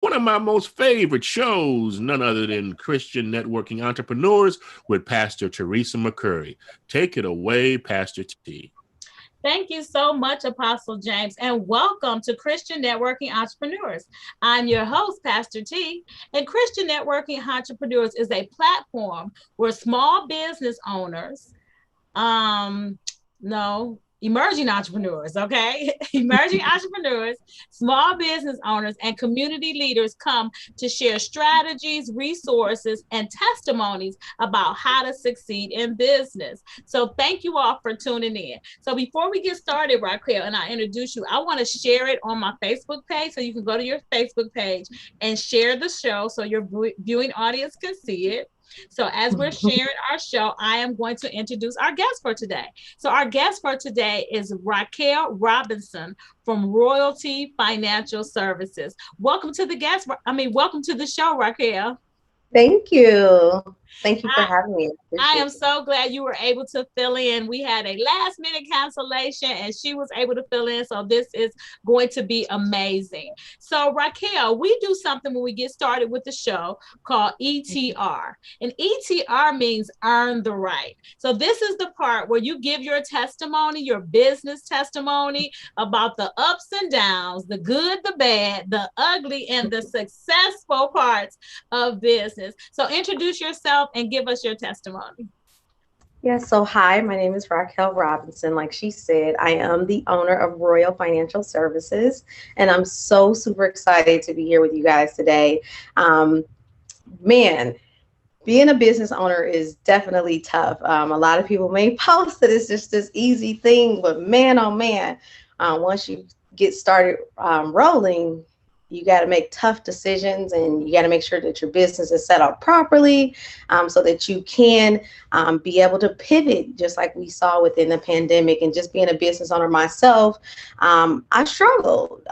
one of my most favorite shows, none other than Christian Networking Entrepreneurs with Pastor Teresa McCurry. Take it away, Pastor T. Thank you so much, Apostle James, and welcome to Christian Networking Entrepreneurs. I'm your host, Pastor T, and Christian Networking Entrepreneurs is a platform where small business owners, no, emerging entrepreneurs, okay? Emerging entrepreneurs, small business owners, and community leaders come to share strategies, resources, and testimonies about how to succeed in business. So thank you all for tuning in. So before we get started, Raquel, and I introduce you, I want to share it on my Facebook page. So you can go to your Facebook page and share the show so your viewing audience can see it. So as we're sharing our show, I am going to introduce our guest for today. So our guest for today is Raquel Robinson from Royalty Financial Services. Welcome to the welcome to the show, Raquel. Thank you. Thank you for having me. I am so glad you were able to fill in. We had a last minute cancellation and she was able to fill in. So this is going to be amazing. So Raquel, we do something when we get started with the show called ETR. And ETR means earn the right. So this is the part where you give your testimony, your business testimony about the ups and downs, the good, the bad, the ugly, and the successful parts of business. So introduce yourself and give us your testimony. Yeah, so hi, my name is Raquel Robinson. Like she said, I am the owner of Royal Financial Services, and I'm so super excited to be here with you guys today. Man, being a business owner is definitely tough. A lot of people may post that it's just this easy thing, but man, oh man, once you get started rolling, you got to make tough decisions and you got to make sure that your business is set up properly so that you can be able to pivot, just like we saw within the pandemic. And just being a business owner myself, I struggled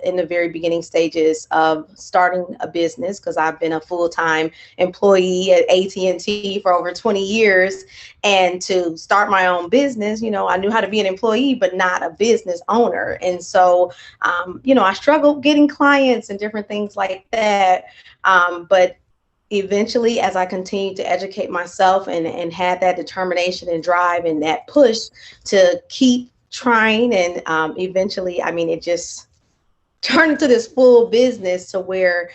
in the very beginning stages of starting a business because I've been a full-time employee at AT&T for over 20 years. And to start my own business, I knew how to be an employee, but not a business owner. And so, I struggled getting clients and different things like that. But eventually, as I continued to educate myself and had that determination and drive and that push to keep trying, and eventually, it just turned into this full business to where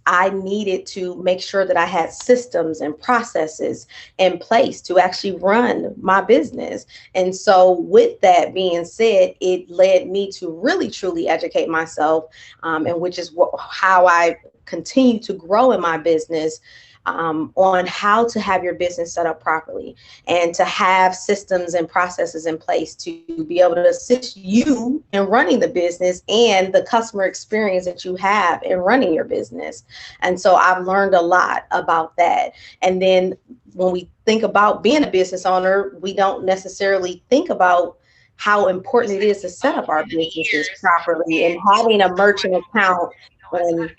I needed to make sure that I had systems and processes in place to actually run my business. And so with that being said, it led me to really truly educate myself, and which is how I continue to grow in my business, on how to have your business set up properly and to have systems and processes in place to be able to assist you in running the business and the customer experience that you have in running your business. And so I've learned a lot about that. And then when we think about being a business owner, we don't necessarily think about how important it is to set up our businesses properly and having a merchant account and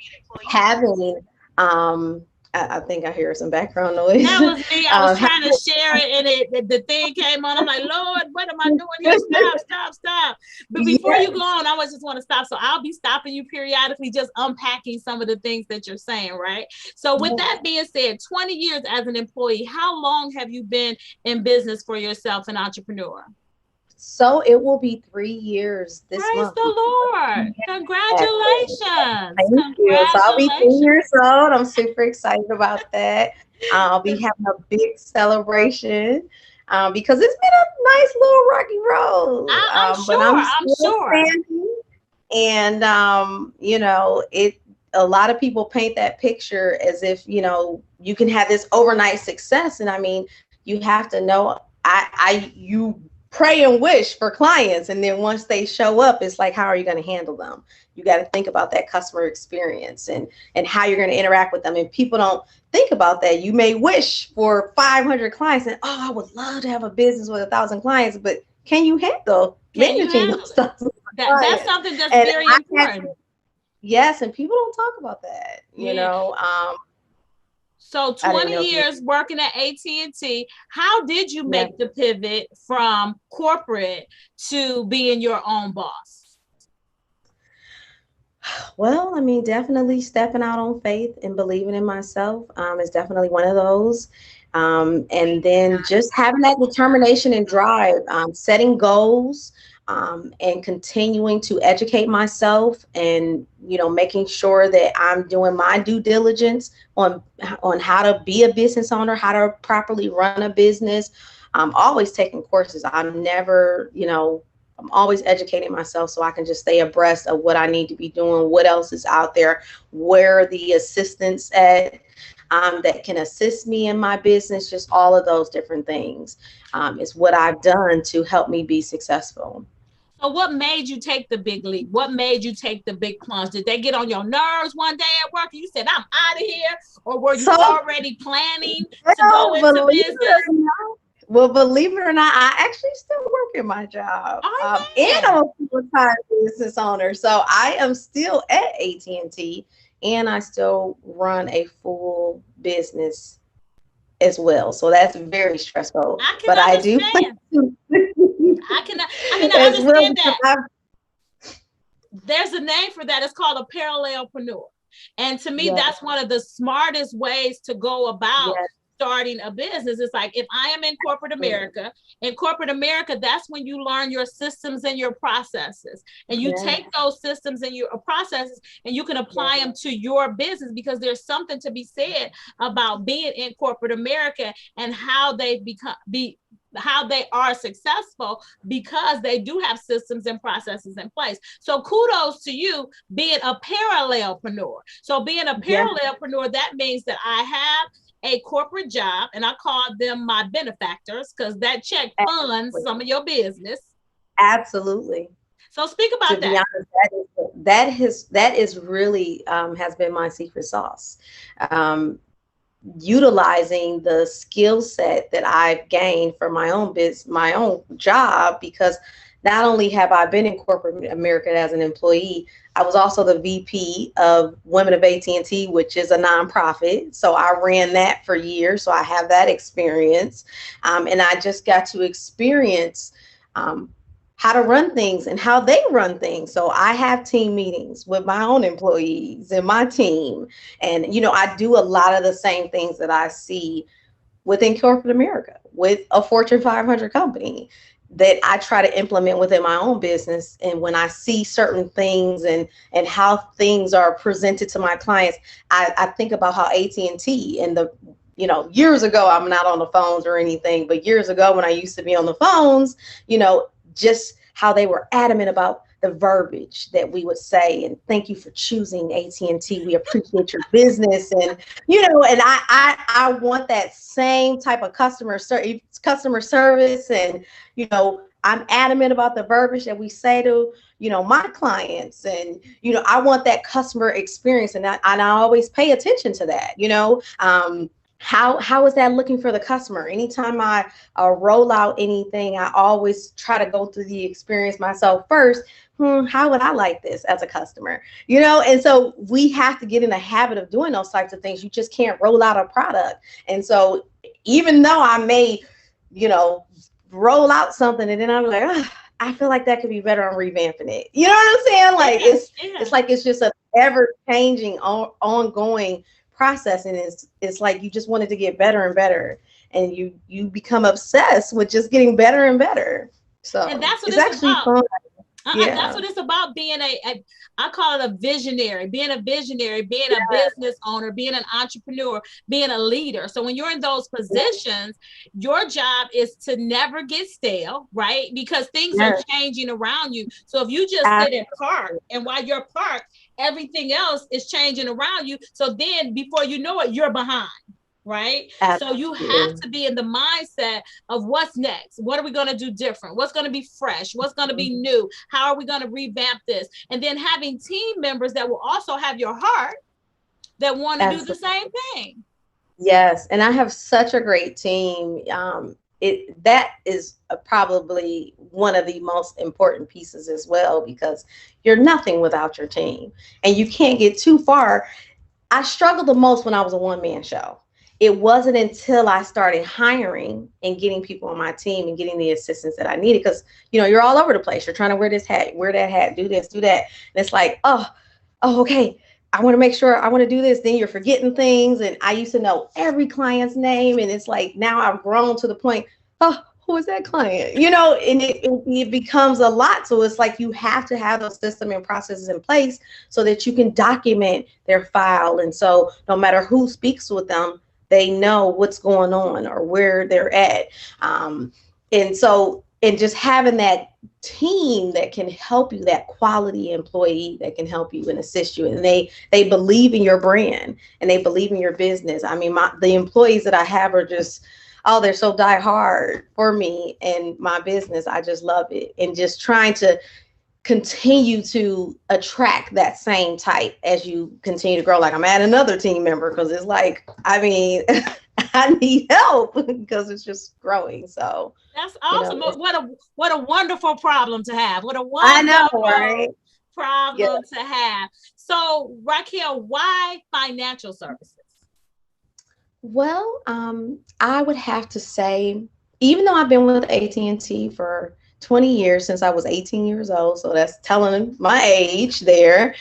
having I think I hear some background noise. That was me. I was trying to share it and the thing came on. I'm like, Lord, what am I doing here? Stop. But before you go on, I just want to stop. So I'll be stopping you periodically, just unpacking some of the things that you're saying, right? So with that being said, 20 years as an employee, how long have you been in business for yourself, an entrepreneur? So it will be 3 years this Praise month. the Lord. Congratulations. Thank you. So I'll be 3 years old. I'm super excited about that. I'll be having a big celebration because it's been a nice little rocky road. I'm sure. Standing. And, a lot of people paint that picture as if, you can have this overnight success. And you have to know, you pray and wish for clients, and then once they show up, it's like, how are you going to handle them? You got to think about that customer experience and how you're going to interact with them. And people don't think about that. You may wish for 500 clients and, I would love to have a business with 1,000 clients, but can you handle managing those stuff? That's something that's very important. Yes, and people don't talk about that. So 20 years working at AT&T, how did you make the pivot from corporate to being your own boss? Well, I mean, definitely stepping out on faith and believing in myself is definitely one of those. And then just having that determination and drive, setting goals, and continuing to educate myself, and making sure that I'm doing my due diligence on how to be a business owner, how to properly run a business. I'm always taking courses. I'm always educating myself so I can just stay abreast of what I need to be doing, what else is out there, where are the assistants at, that can assist me in my business. Just all of those different things is what I've done to help me be successful. So what made you take the big leap? What made you take the big plunge? Did they get on your nerves one day at work and you said, I'm out of here? Or were you So, already planning to go well, into business? believe it or not, I actually still work in my job, Oh, and man. I'm a full-time business owner. So I am still at AT&T, and I still run a full business as well. So that's very stressful. I can But I do plan understand. to I as well understand because that. I've There's a name for that. It's called a parallelpreneur. And to me, yes, that's one of the smartest ways to go about yes, starting a business. It's like if I am in corporate America, that's when you learn your systems and your processes. And you yes, take those systems and your processes and you can yes, apply them to your business, because there's something to be said about being in corporate America and how they how they are successful, because they do have systems and processes in place. So kudos to you being a parallelpreneur. So being a yes, parallelpreneur, that means that I have a corporate job, and I call them my benefactors because that check funds some of your business. absolutely. So speak To about be that. honest, that is really has been my secret sauce. Um, Utilizing the skill set that I've gained from my own job, because not only have I been in corporate America as an employee, I was also the VP of Women of AT&T, which is a nonprofit. So I ran that for years. So I have that experience. And I just got to experience um, how to run things and how they run things. So I have team meetings with my own employees and my team. And, I do a lot of the same things that I see within corporate America with a Fortune 500 company that I try to implement within my own business. And when I see certain things and how things are presented to my clients, I think about how AT&T and years ago, I'm not on the phones or anything, but years ago when I used to be on the phones, just how they were adamant about the verbiage that we would say, and thank you for choosing AT&T. We appreciate your business, and I want that same type of customer service, and I'm adamant about the verbiage that we say to my clients, and I want that customer experience, and I always pay attention to that. How is that looking for the customer? Anytime I roll out anything, I always try to go through the experience myself first. How would I like this as a customer? And so we have to get in the habit of doing those types of things. You just can't roll out a product. And so even though I may, roll out something and then I'm like, oh, I feel like that could be better on revamping it. You know what I'm saying? Like it's like it's just a ever changing, ongoing process, and it's like you just want it to get better and better, and you become obsessed with just getting better and better. So And that's what it's it's actually about. fun. That's Yeah. what it's about, being I call it a visionary, being a business owner, being an entrepreneur, being a leader. So when you're in those positions, your job is to never get stale, right? Because things are Yes. changing around you. So if you just sit and park, Absolutely. and while you're parked, everything else is changing around you. So then before you know it, you're behind. Right. So you have Absolutely. to be in the mindset of what's next. What are we going to do different? What's going to be fresh? What's going to be new? How are we going to revamp this? And then having team members that will also have your heart, that want to do the Absolutely. same thing. Yes, and I have such a great team. That is probably one of the most important pieces as well, because you're nothing without your team, and you can't get too far. I struggled the most when I was a one-man show. It wasn't until I started hiring and getting people on my team and getting the assistance that I needed, because you're all over the place. You're trying to wear this hat, wear that hat, do this, do that, and it's like, oh. oh, okay, I want to make sure I want to do this. Then you're forgetting things. And I used to know every client's name. And it's like, now I've grown to the point, oh, who is that client? And it becomes a lot. So it's like, you have to have those system and processes in place so that you can document their file. And so no matter who speaks with them, they know what's going on or where they're at. And so, and just having that team that can help you, that quality employee that can help you and assist you, and they believe in your brand and they believe in your business. I mean, the employees that I have are just, oh, they're so die hard for me and my business. I just love it, and just trying to continue to attract that same type as you continue to grow. Like, I'm adding another team member because it's like, I mean, I need help because it's just growing. So that's awesome. What a wonderful problem to have. What a I know, wonderful right? problem to have. So Raquel, why financial services? Well, I would have to say, even though I've been with AT&T for 20 years, since I was 18 years old, so that's telling my age there.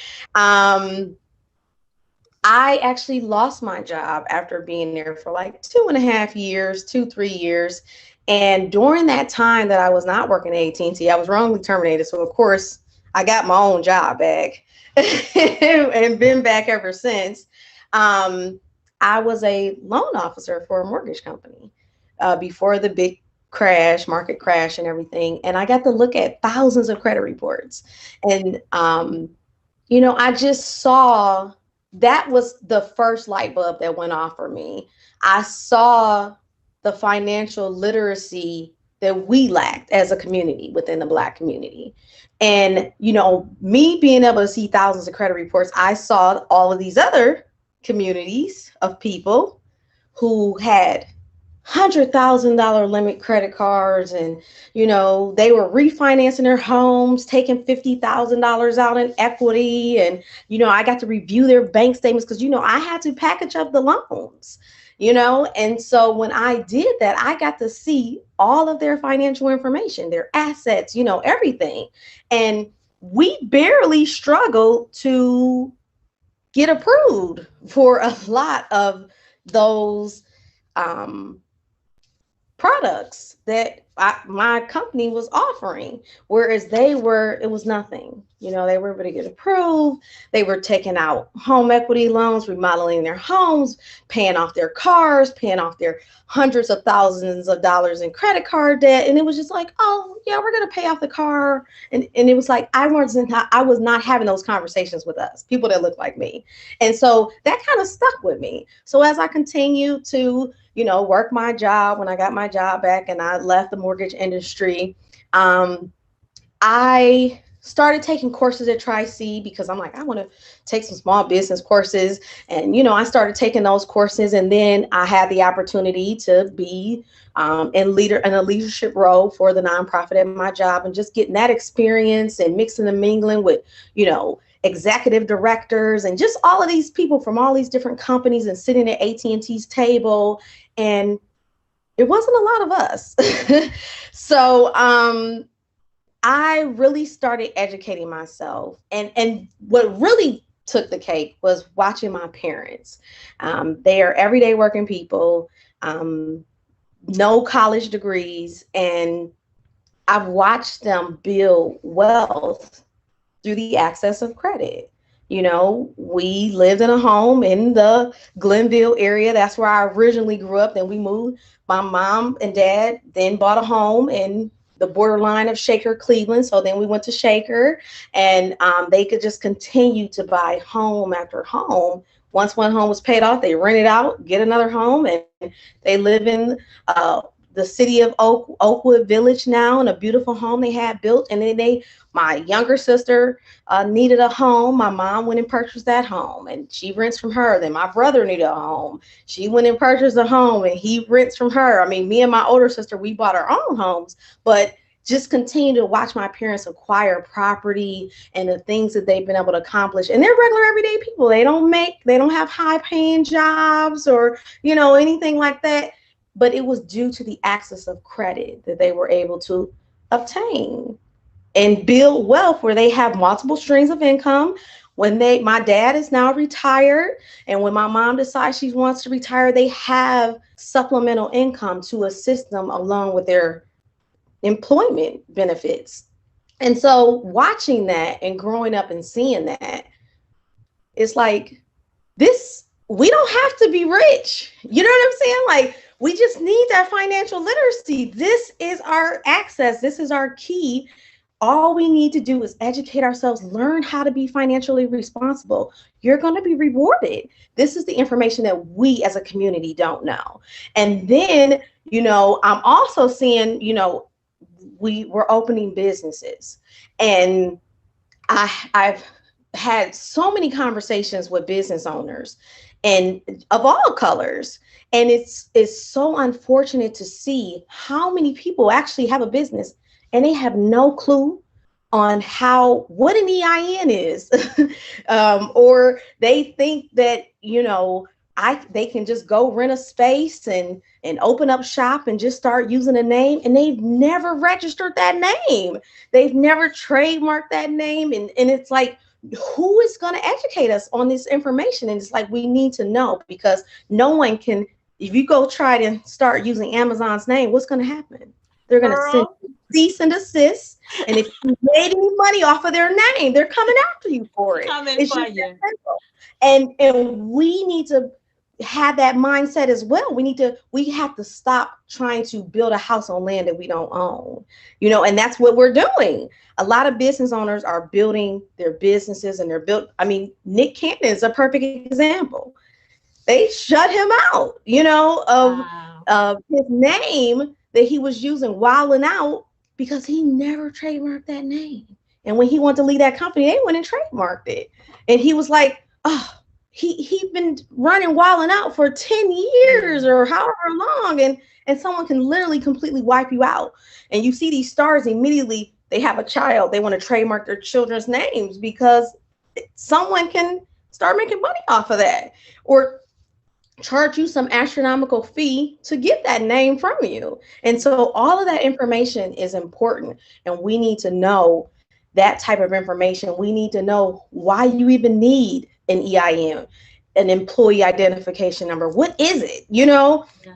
I actually lost my job after being there for like 2.5 years, 3 years. And during that time that I was not working at AT&T, I was wrongly terminated. So of course I got my own job back and been back ever since. I was a loan officer for a mortgage company before the big market crash and everything. And I got to look at thousands of credit reports. And, I just saw, that was the first light bulb that went off for me. I saw the financial literacy that we lacked as a community within the Black community. And, me being able to see thousands of credit reports, I saw all of these other communities of people who had $100,000 limit credit cards, and they were refinancing their homes, taking $50,000 out in equity. And I got to review their bank statements because I had to package up the loans. And so when I did that, I got to see all of their financial information, their assets, everything. And we barely struggled to get approved for a lot of those products that my company was offering, whereas it was nothing. They were able to get approved. They were taking out home equity loans, remodeling their homes, paying off their cars, paying off their hundreds of thousands of dollars in credit card debt. And it was just like, oh yeah, we're going to pay off the car. And it was like, I was not having those conversations with us, people that look like me. And so that kind of stuck with me. So as I continued to work my job, when I got my job back and I left the mortgage industry, I started taking courses at Tri-C because I'm like, I want to take some small business courses. And, I started taking those courses, and then I had the opportunity to be in a leadership role for the nonprofit at my job, and just getting that experience and mixing and mingling with, executive directors and just all of these people from all these different companies, and sitting at AT&T's table. And it wasn't a lot of us. So I really started educating myself. And what really took the cake was watching my parents. They are everyday working people, no college degrees. And I've watched them build wealth through the access of credit. We lived in a home in the Glenville area. That's where I originally grew up. Then we moved. My mom and dad then bought a home in the borderline of Shaker, Cleveland. So then we went to Shaker, and they could just continue to buy home after home. Once one home was paid off, they rent it out, get another home, and they live in the city of Oakwood Village now, in a beautiful home they had built. And then my younger sister needed a home. My mom went and purchased that home, and she rents from her. Then my brother needed a home. She went and purchased a home, and he rents from her. I mean, me and my older sister, we bought our own homes, but just continue to watch my parents acquire property and the things that they've been able to accomplish. And they're regular everyday people. They don't have high paying jobs or, anything like that. But it was due to the access of credit that they were able to obtain and build wealth, where they have multiple streams of income. My dad is now retired, and when my mom decides she wants to retire, they have supplemental income to assist them along with their employment benefits. And so watching that and growing up and seeing that, it's like, we don't have to be rich. You know what I'm saying? Like, we just need that financial literacy. This is our access. This is our key. All we need to do is educate ourselves, learn how to be financially responsible. You're going to be rewarded. This is the information that we as a community don't know. And then, I'm also seeing, we're opening businesses, and I've had so many conversations with business owners and of all colors. And it's so unfortunate to see how many people actually have a business and they have no clue on what an EIN is. Or they think that, they can just go rent a space and open up shop and just start using a name, and they've never registered that name. They've never trademarked that name. And it's like, who is going to educate us on this information? And it's like, we need to know, because no one can, if you go try to start using Amazon's name, what's going to happen? They're going to send cease and desist. And if you made any money off of their name, they're coming after you for it. And we need to have that mindset as well. We have to stop trying to build a house on land that we don't own, and that's what we're doing. A lot of business owners are building their businesses, and Nick Cannon is a perfect example. They shut him out, of his name that he was using wilding out, because he never trademarked that name. And when he wanted to leave that company, they went and trademarked it. And he was like, oh, he'd been running wilding out for 10 years or however long. And someone can literally completely wipe you out. And you see these stars immediately, they have a child, they want to trademark their children's names because someone can start making money off of that, or charge you some astronomical fee to get that name from you. And so all of that information is important, and we need to know that type of information. We need to know why you even need an EIN, an employee identification number. What is it?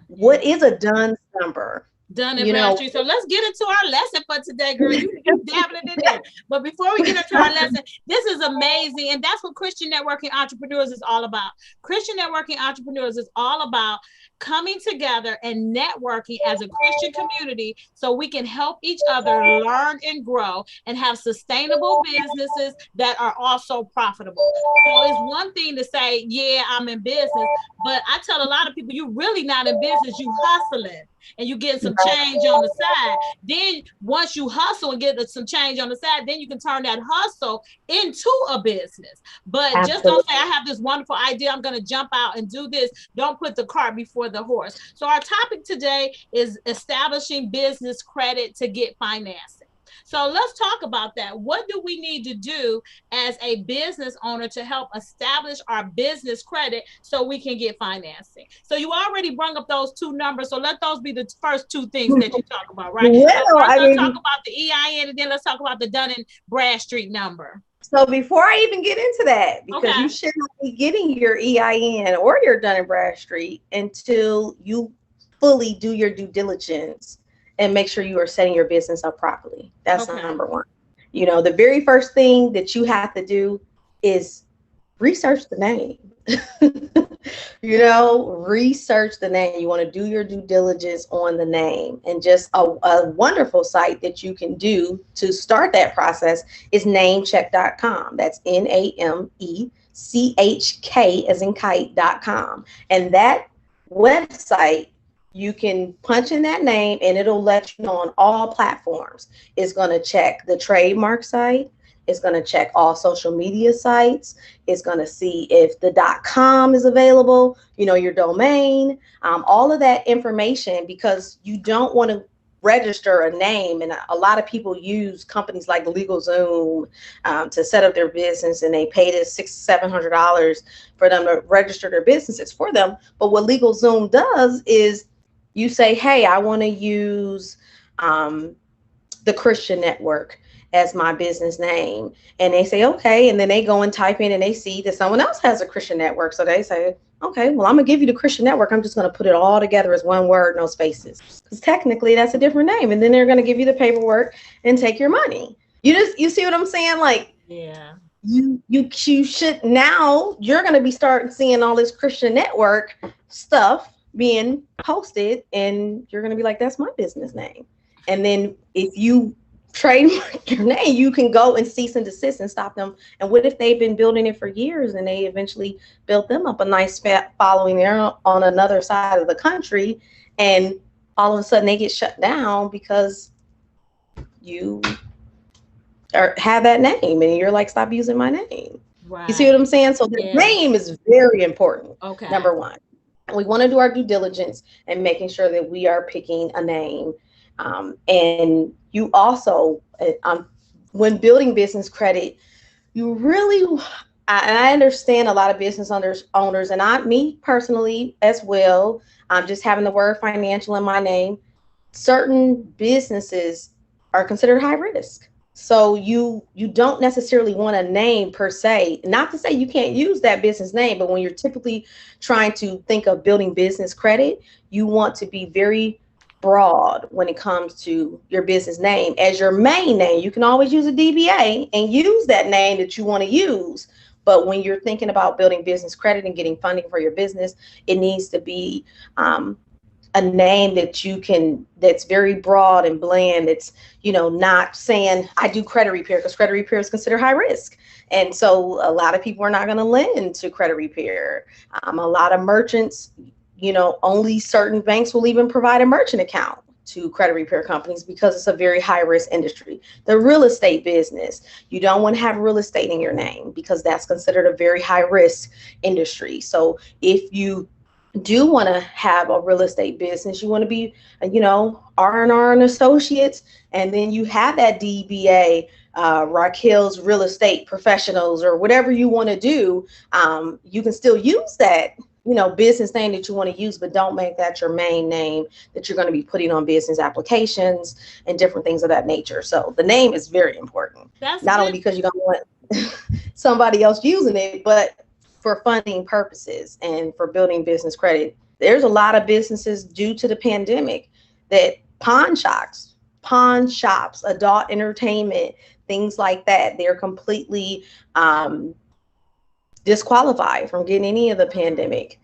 What is a DUNS number? Dun and Bradstreet. So let's get into our lesson for today, girl. You dabbling in there. But before we get into our lesson, this is amazing. And that's what Christian Networking Entrepreneurs is all about. Christian Networking Entrepreneurs is all about coming together and networking as a Christian community so we can help each other learn and grow and have sustainable businesses that are also profitable. So it's one thing to say, yeah, I'm in business, but I tell a lot of people, you're really not in business, you hustling. And you get some change on the side. Then once you hustle and get some change on the side, then you can turn that hustle into a business. But just don't say, I have this wonderful idea, I'm going to jump out and do this. Don't put the cart before the horse. So our topic today is establishing business credit to get financing. So let's talk about that. What do we need to do as a business owner to help establish our business credit so we can get financing? So you already brought up those two numbers. So let those be the first two things that you talk about, right? Well, let's talk about the EIN, and then let's talk about the Dun and Bradstreet number. So before I even get into that, because you should not be getting your EIN or your Dun and Bradstreet until you fully do your due diligence and make sure you are setting your business up properly. That's number one. The very first thing that you have to do is research the name. Research the name. You want to do your due diligence on the name. And just a wonderful site that you can do to start that process is namecheck.com. That's NAMECHK as in kite.com. And that website, you can punch in that name and it'll let you know on all platforms. It's going to check the trademark site. It's going to check all social media sites. It's going to see if the .com is available, your domain, all of that information, because you don't want to register a name. And a lot of people use companies like LegalZoom to set up their business, and they pay this $600-700 for them to register their businesses for them. But what LegalZoom does is you say, hey, I want to use the Christian Network, as my business name. And they say, okay. And then they go and type in and they see that someone else has a Christian network. So they say, okay, well, I'm going to give you the Christian network. I'm just going to put it all together as one word, no spaces. Because technically that's a different name. And then they're going to give you the paperwork and take your money. You see what I'm saying? Like, yeah. You should, now you're going to be starting seeing all this Christian network stuff being posted, and you're going to be like, that's my business name. And then if you trademark your name, you can go and cease and desist and stop them. And what if they've been building it for years and they eventually built them up a nice following there on another side of the country, and all of a sudden they get shut down because you or have that name and you're like, stop using my name. Right. You see what I'm saying? So the name is very important. Okay. Number one, we want to do our due diligence and making sure that we are picking a name. And you also, when building business credit, you really, I understand a lot of business owners, and me personally as well, just having the word financial in my name, certain businesses are considered high risk. So you don't necessarily want a name per se, not to say you can't use that business name, but when you're typically trying to think of building business credit, you want to be very broad when it comes to your business name as your main name. You can always use a DBA and use that name that you want to use. But when you're thinking about building business credit and getting funding for your business, it needs to be a name that that's very broad and bland. It's, not saying I do credit repair, because credit repair is considered high risk. And so a lot of people are not going to lend to credit repair. A lot of merchants, only certain banks will even provide a merchant account to credit repair companies because it's a very high risk industry. The real estate business, you don't want to have real estate in your name because that's considered a very high risk industry. So if you do want to have a real estate business, you want to be, R&R and Associates, and then you have that DBA, Raquel's Real Estate Professionals, or whatever you want to do. You can still use that, business name that you want to use, but don't make that your main name that you're going to be putting on business applications and different things of that nature. So the name is very important. That's not only because you don't want somebody else using it, but for funding purposes and for building business credit. There's a lot of businesses due to the pandemic that pawn shops, adult entertainment, things like that, they're completely disqualified from getting any of the pandemic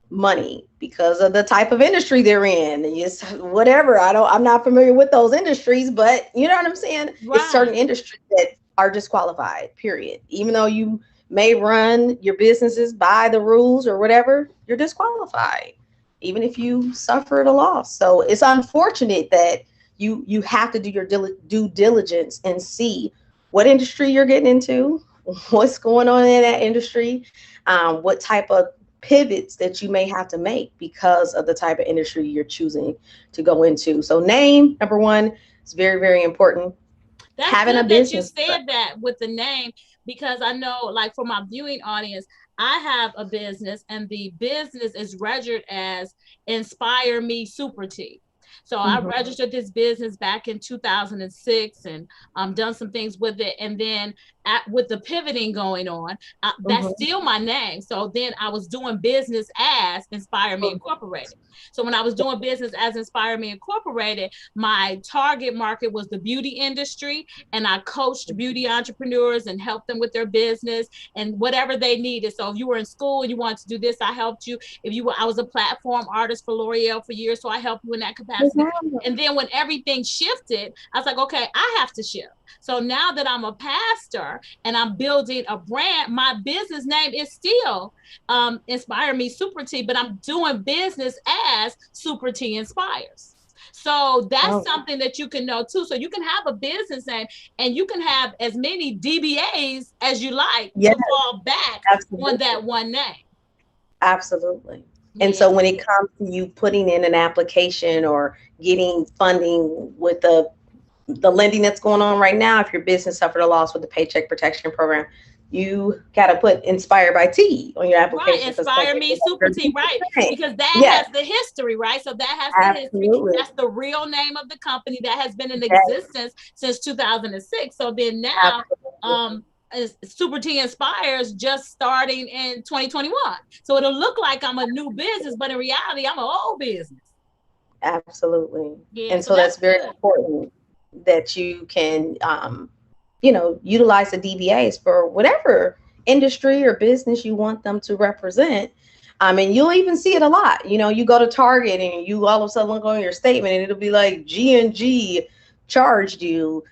money because of the type of industry they're in. It's whatever. I'm not familiar with those industries, but you know what I'm saying? Right. It's certain industries that are disqualified, period. Even though you may run your businesses by the rules or whatever, you're disqualified, even if you suffered a loss. So it's unfortunate that you have to do your due diligence and see what industry you're getting into, what's going on in that industry, what type of pivots that you may have to make because of the type of industry you're choosing to go into. So name, number one, is very, very important. That's having good a business that you said that with the name, because I know, like, for my viewing audience, I have a business and the business is registered as Inspire Me Super T. So I registered this business back in 2006 and done some things with it. And then with the pivoting going on, that's still my name. So then I was doing business as Inspire Me Incorporated. So when I was doing business as Inspire Me Incorporated, my target market was the beauty industry, and I coached beauty entrepreneurs and helped them with their business and whatever they needed. So if you were in school and you wanted to do this, I helped you. I was a platform artist for L'Oreal for years, so I helped you in that capacity. And then when everything shifted, I was like, okay, I have to shift. So now that I'm a pastor and I'm building a brand, my business name is still Inspire Me Super T, but I'm doing business as Super T Inspires. So that's something that you can know too. So you can have a business name and you can have as many DBAs as you like to fall back on that one name. Absolutely. And so when it comes to you putting in an application or getting funding with the lending that's going on right now, if your business suffered a loss with the Paycheck Protection Program, you got to put inspired by T on your Right, application. inspire me, super T, right? Because that Yes, has the history, right? So that has the history. absolutely. That's the real name of the company that has been in Yes, existence since 2006. So then now, absolutely. Super T Inspires just starting in 2021. So it'll look like I'm a new business, but in reality, I'm an old business. Absolutely. Yeah, And so so that's that's very good. important that you can, utilize the DBAs for whatever industry or business you want them to represent. And you'll even see it a lot. You go to Target and you all of a sudden look on your statement and it'll be like G&G charged you.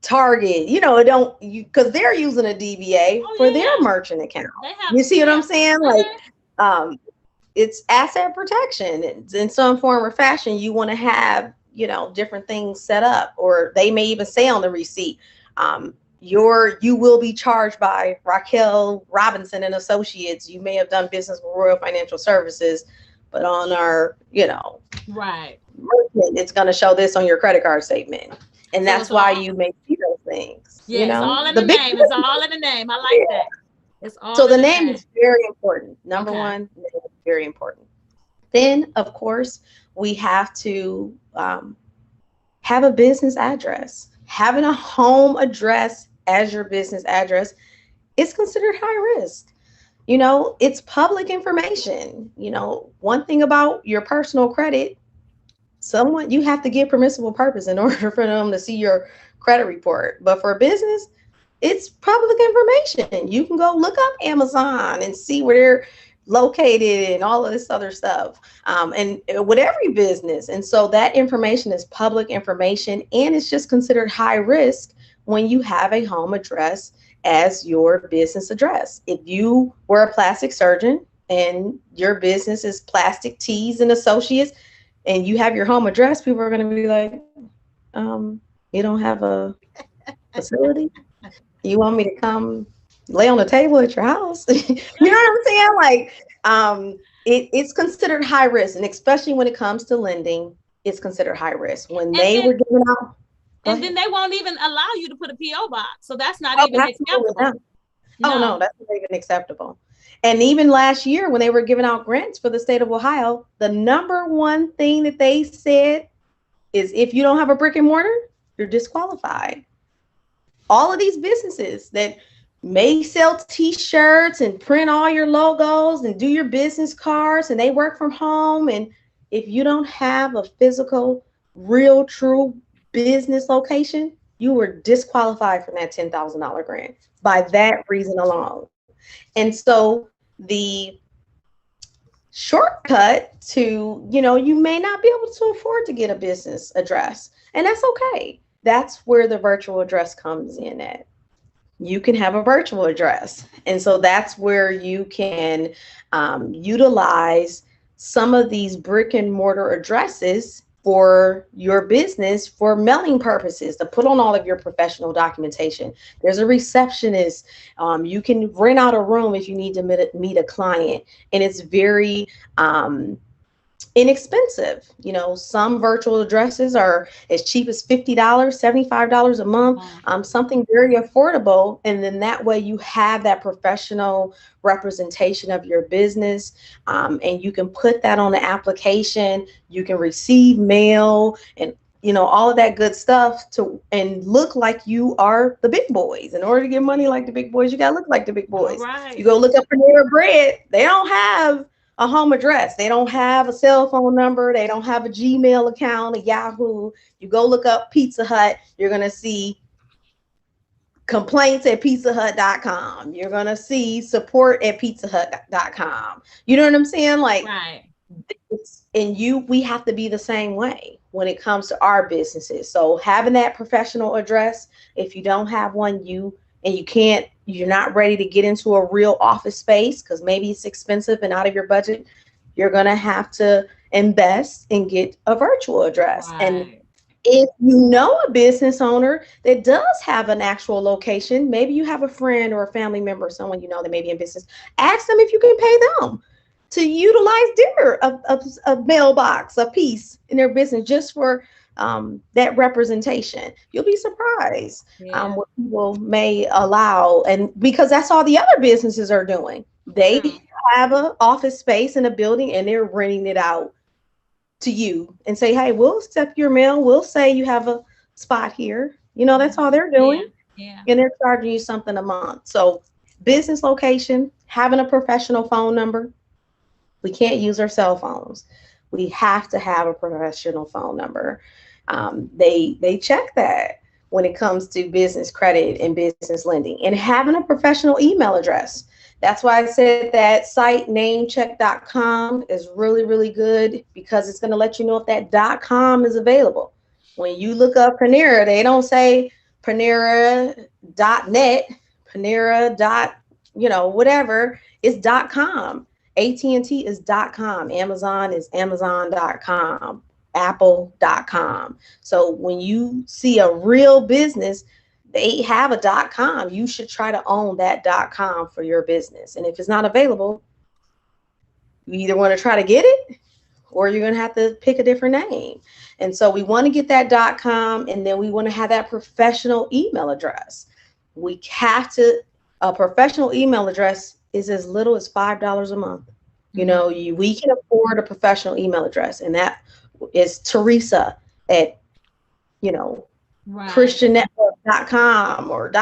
Target, it don't because they're using a DBA for Oh their yeah, merchant account. they have. You see what I'm Yeah. saying? Like, it's asset protection. In some form or fashion. You want to have, different things set up, or they may even say on the receipt, you will be charged by Raquel Robinson and Associates. You may have done business with Royal Financial Services, but on our, Right. merchant, it's going to show this on your credit card statement. And So that's it's why all. you may see those things, Yeah, it's all in the the big. name. It's all in the name. I like that. It's all So in the the name name. is very important. Number Okay. one, name is very important. Then, of course, we have to have a business address. Having a home address as your business address is considered high risk. It's public information. One thing about your personal credit, you have to give permissible purpose in order for them to see your credit report. But for a business, it's public information. You can go look up Amazon and see where they're located and all of this other stuff, and with every business. And so that information is public information, and it's just considered high risk when you have a home address as your business address. If you were a plastic surgeon and your business is Plastic Tees and Associates, and you have your home address, people are going to be like, you don't have a facility? You want me to come lay on the table at your house? You know what I'm saying? Like, it's considered high risk, and especially when it comes to lending, it's considered high risk. When And they then were giving out, go and then ahead. they won't even allow you to put a PO box. So that's not Oh, even absolutely acceptable. not. Oh no, No. that's not even acceptable. And even last year, when they were giving out grants for the state of Ohio, the number one thing that they said is if you don't have a brick and mortar, you're disqualified. All of these businesses that may sell t-shirts and print all your logos and do your business cards, and they work from home, and if you don't have a physical, real, true business location, you were disqualified from that $10,000 grant by that reason alone. And so the shortcut to, you may not be able to afford to get a business address, and that's okay. That's where the virtual address comes in at. You can have a virtual address. And so that's where you can utilize some of these brick and mortar addresses for your business for mailing purposes, to put on all of your professional documentation. There's a receptionist. You can rent out a room if you need to meet a client. And it's very inexpensive. Some virtual addresses are as cheap as $50, $75 a month, something very affordable. And then that way you have that professional representation of your business, and you can put that on the application. You can receive mail and all of that good stuff and look like you are the big boys. In order to get money like the big boys, you gotta look like the big boys. All right. You go look up Panera Bread, they don't have a home address. They don't have a cell phone number. They don't have a Gmail account, a Yahoo. You go look up Pizza Hut, you're going to see complaints at pizzahut.com. You're going to see support at pizzahut.com. You know what I'm saying? Like, right. We have to be the same way when it comes to our businesses. So having that professional address, if you don't have one, you're not ready to get into a real office space because maybe it's expensive and out of your budget, you're going to have to invest and get a virtual address. Right. And if you know a business owner that does have an actual location, maybe you have a friend or a family member, someone that may be in business, ask them if you can pay them to utilize a mailbox, a piece in their business, just for that representation. You'll be surprised Yeah. what people may allow, and because that's all the other businesses are doing. They True. have an office space in a building and they're renting it out to you and say, hey, we'll accept your mail. We'll say you have a spot here. That's all they're Yeah. doing. Yeah. And they're charging you something a month. So business location, having a professional phone number. We can't use our cell phones. We have to have a professional phone number. They check that when it comes to business credit and business lending, and having a professional email address. That's why I said that site namecheck.com is really, really good, because it's going to let you know if that .com is available. When you look up Panera, they don't say Panera.net, Panera dot, whatever. It's .com. AT&T is .com. Amazon is Amazon.com. Apple.com. So when you see a real business, they have a .com. You should try to own that .com for your business. And if it's not available, you either want to try to get it, or you're going to have to pick a different name. And so we want to get that .com, and then we want to have that professional email address. We have to, a professional email address is as little as $5 a month. We can afford a professional email address, and that is Teresa at, Right. christiannetwork.com or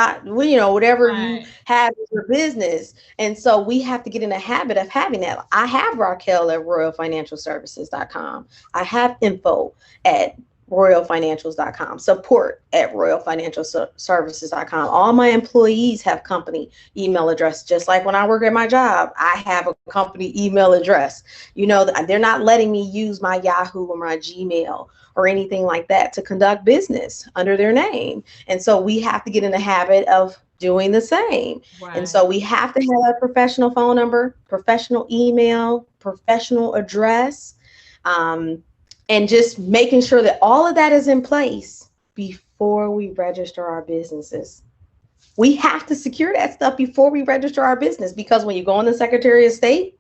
whatever Right. you have in your business. And so we have to get in the habit of having that. I have Raquel at royalfinancialservices.com. I have info at royalfinancials.com, support at royalfinancialservices.com. All my employees have company email address. Just like when I work at my job, I have a company email address. They're not letting me use my Yahoo or my Gmail or anything like that to conduct business under their name. And so we have to get in the habit of doing the same. Right. And so we have to have a professional phone number, professional email, professional address, and just making sure that all of that is in place before we register our businesses. We have to secure that stuff before we register our business, because when you go on the Secretary of State,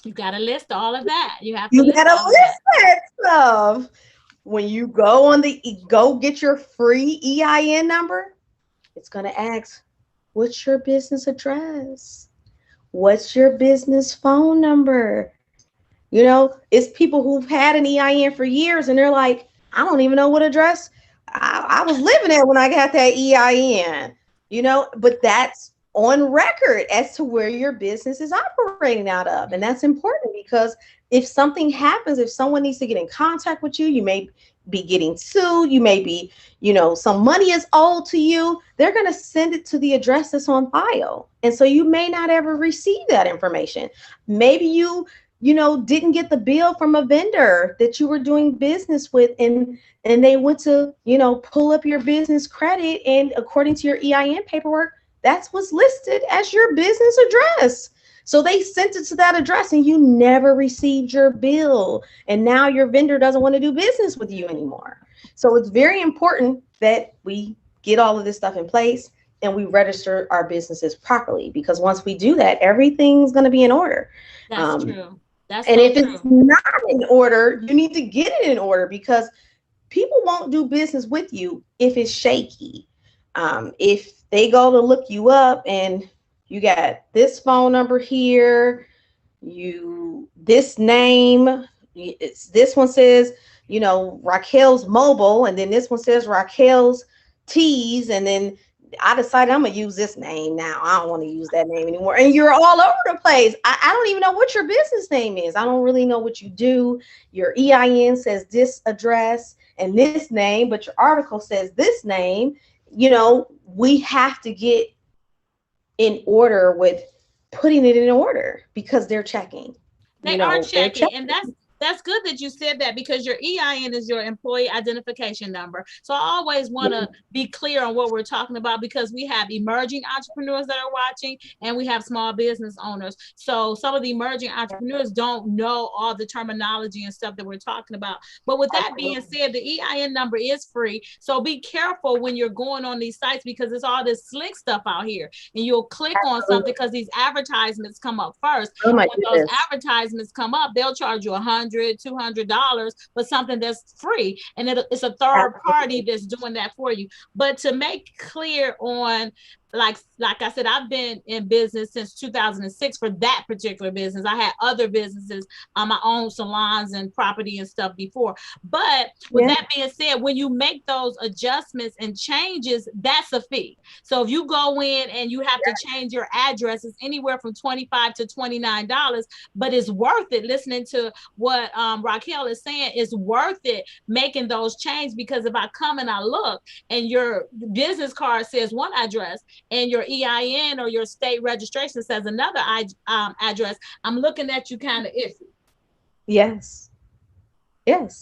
you got to list all of that. You have to you list gotta all of list that stuff. When you go get your free EIN number, it's gonna ask, what's your business address? What's your business phone number? It's people who've had an EIN for years and they're like, I don't even know what address I was living at when I got that EIN, but that's on record as to where your business is operating out of. And that's important, because if something happens, if someone needs to get in contact with you, you may be getting sued, you may be, some money is owed to you, they're going to send it to the address that's on file. And so you may not ever receive that information. Maybe you didn't get the bill from a vendor that you were doing business with, and they went to, pull up your business credit, and according to your EIN paperwork, that's what's listed as your business address. So they sent it to that address and you never received your bill. And now your vendor doesn't want to do business with you anymore. So it's very important that we get all of this stuff in place and we register our businesses properly, because once we do that, everything's going to be in order. That's true. That's and so if true. It's not in order, you need to get it in order, because people won't do business with you if it's shaky. If they go to look you up and you got this phone number here, this name, this one says, Raquel's Mobile, and then this one says Raquel's Tees, and then I decided I'm gonna use this name now. I don't want to use that name anymore. And you're all over the place. I don't even know what your business name is. I don't really know what you do. Your EIN says this address and this name, but your article says this name. We have to get in order with putting it in order, because they're checking. They are checking. And that's good that you said that, because your EIN is your employee identification number. So I always want to be clear on what we're talking about, because we have emerging entrepreneurs that are watching and we have small business owners. So some of the emerging entrepreneurs don't know all the terminology and stuff that we're talking about. But with that being said, the EIN number is free. So be careful when you're going on these sites, because it's all this slick stuff out here. And you'll click on something because these advertisements come up first. Oh my when goodness. those advertisements come up, they'll charge you $100, $100, $200 for something that's free, and it's a third party that's doing that for you. But to make clear on, like I said, I've been in business since 2006 for that particular business. I had other businesses on my own salons and property and stuff before. But with that being said, when you make those adjustments and changes, that's a fee. So if you go in and you have to change your address, it's anywhere from $25 to $29, but it's worth it. Listening to what Raquel is saying, it's worth it making those changes, because if I come and I look and your business card says one address and your EIN or your state registration says another address, I'm looking at you kind of iffy. Yes.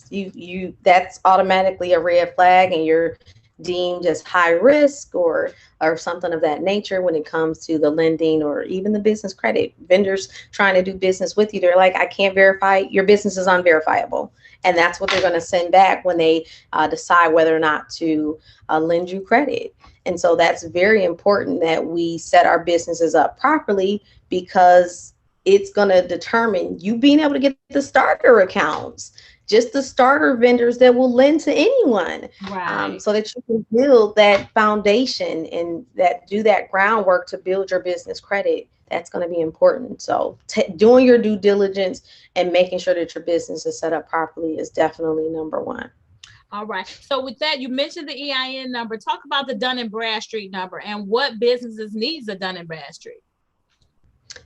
You that's automatically a red flag, and you're deemed as high risk or something of that nature when it comes to the lending or even the business credit. Vendors trying to do business with you, they're like, I can't verify, your business is unverifiable. And that's what they're going to send back when they decide whether or not to lend you credit. And so that's very important that we set our businesses up properly, because it's going to determine you being able to get the starter accounts, just the starter vendors that will lend to anyone, right. So that you can build that foundation and do that groundwork to build your business credit. That's going to be important. So doing your due diligence and making sure that your business is set up properly is definitely number one. All right. So with that, you mentioned the EIN number. Talk about the Dun & Bradstreet number and what businesses needs a Dun & Bradstreet.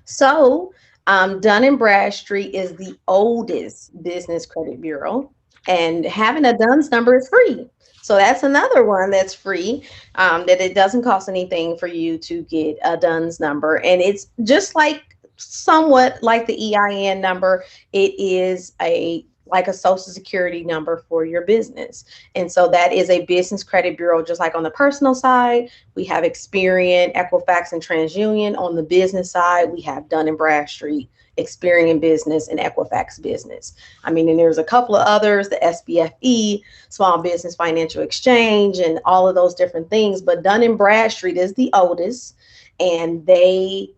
So Dun & Bradstreet is the oldest business credit bureau, and having a DUNS number is free. So that's another one that's free, that it doesn't cost anything for you to get a DUNS number. And it's just like somewhat like the EIN number. It is like a social security number for your business. And so that is a business credit bureau. Just like on the personal side, we have Experian, Equifax, and TransUnion. On the business side, we have Dun & Bradstreet, Experian Business, and Equifax Business. I mean, and there's a couple of others, the SBFE, Small Business Financial Exchange, and all of those different things. But Dun & Bradstreet is the oldest, and they,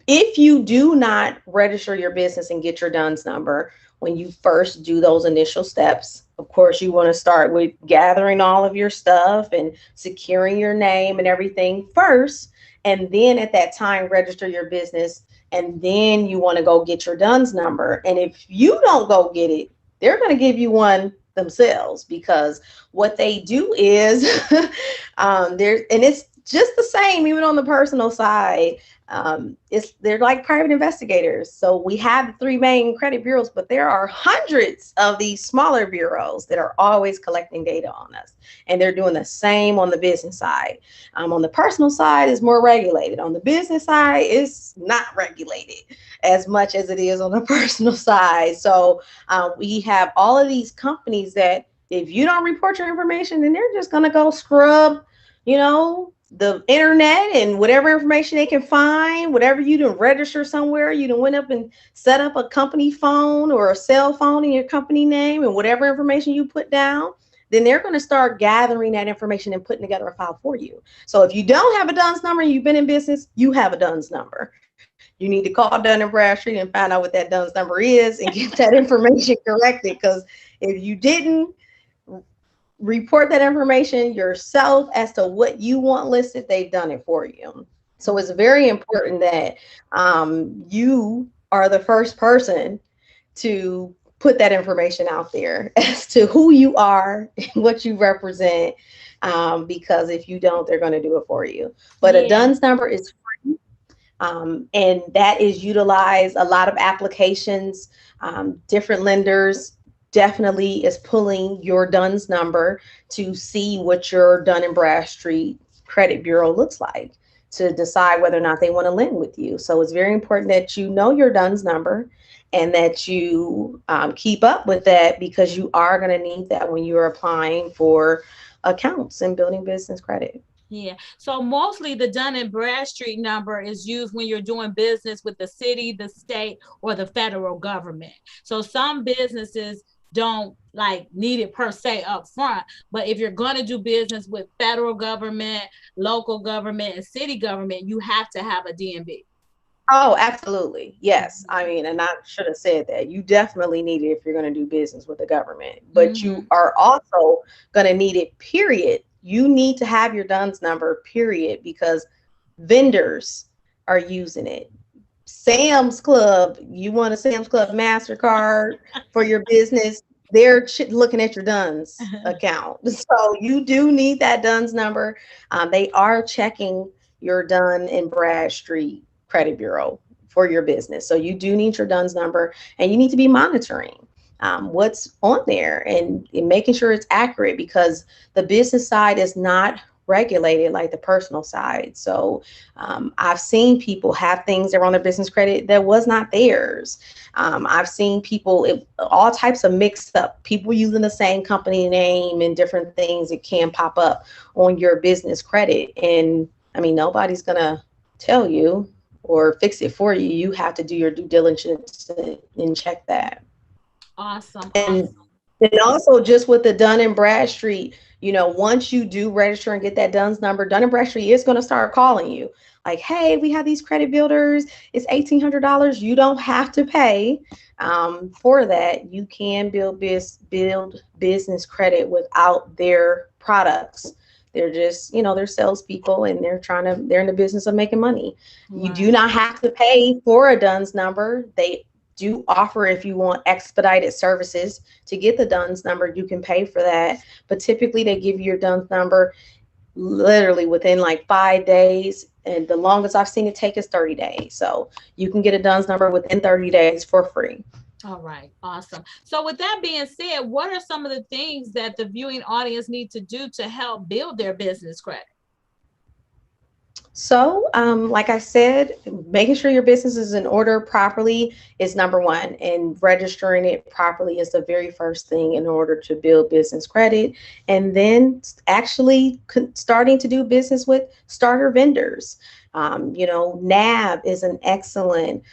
if you do not register your business and get your DUNS number, when you first do those initial steps, of course, you want to start with gathering all of your stuff and securing your name and everything first. And then at that time, register your business. And then you want to go get your DUNS number. And if you don't go get it, they're going to give you one themselves, because what they do is and it's just the same, even on the personal side. They're like private investigators. So we have the three main credit bureaus, but there are hundreds of these smaller bureaus that are always collecting data on us. And they're doing the same on the business side. On the personal side, is more regulated. On the business side, it's not regulated as much as it is on the personal side. So we have all of these companies that if you don't report your information, then they're just going to go scrub, the internet and whatever information they can find, whatever you done register somewhere, you done went up and set up a company phone or a cell phone in your company name, and whatever information you put down, then they're going to start gathering that information and putting together a file for you. So if you don't have a DUNS number and you've been in business, you have a DUNS number. You need to call Dun & Bradstreet and find out what that DUNS number is and get that information corrected. Because if you didn't report that information yourself as to what you want listed, they've done it for you. So it's very important that you are the first person to put that information out there as to who you are and what you represent, because if you don't, they're going to do it for you. But a DUNS number is free, and that is utilized a lot of applications. Different lenders definitely is pulling your DUNS number to see what your Dun & Bradstreet credit bureau looks like, to decide whether or not they want to lend with you. So it's very important that you know your DUNS number and that you keep up with that, because you are going to need that when you're applying for accounts and building business credit. Yeah. So mostly the Dun & Bradstreet number is used when you're doing business with the city, the state, or the federal government. So some businesses don't need it per se up front, but if you're going to do business with federal government, local government, and city government, you have to have a DNB. Oh, absolutely. Yes. I mean, and I should have said that. You definitely need it if you're going to do business with the government, but you Mm-hmm. are also going to need it, period. You need to have your DUNS number, period, because vendors are using it. Sam's Club, you want a Sam's Club MasterCard for your business, they're looking at your DUNS account. So you do need that DUNS number. They are checking your Dun and Bradstreet credit bureau for your business. So you do need your DUNS number, and you need to be monitoring what's on there, and making sure it's accurate, because the business side is not regulated like the personal side. So I've seen people have things that were on their business credit that was not theirs. I've seen people, all types of mixed up, people using the same company name and different things that can pop up on your business credit. And I mean, nobody's going to tell you or fix it for you. You have to do your due diligence and check that. Awesome. And Awesome. and also, just with the Dun and Bradstreet, once you do register and get that DUNS number, Dun and Bradstreet is going to start calling you like, hey, we have these credit builders. It's $1,800. You don't have to pay for that. You can build business credit without their products. They're just, they're salespeople, and they're in the business of making money. You do Right. not have to pay for a DUNS number. They do offer, if you want expedited services to get the DUNS number, you can pay for that. But typically they give you your DUNS number literally within like 5 days. And the longest I've seen it take is 30 days. So you can get a DUNS number within 30 days for free. All right. Awesome. So with that being said, what are some of the things that the viewing audience need to do to help build their business credit? So, like I said, making sure your business is in order properly is number one, and registering it properly is the very first thing in order to build business credit. And then actually starting to do business with starter vendors. NAB is an excellent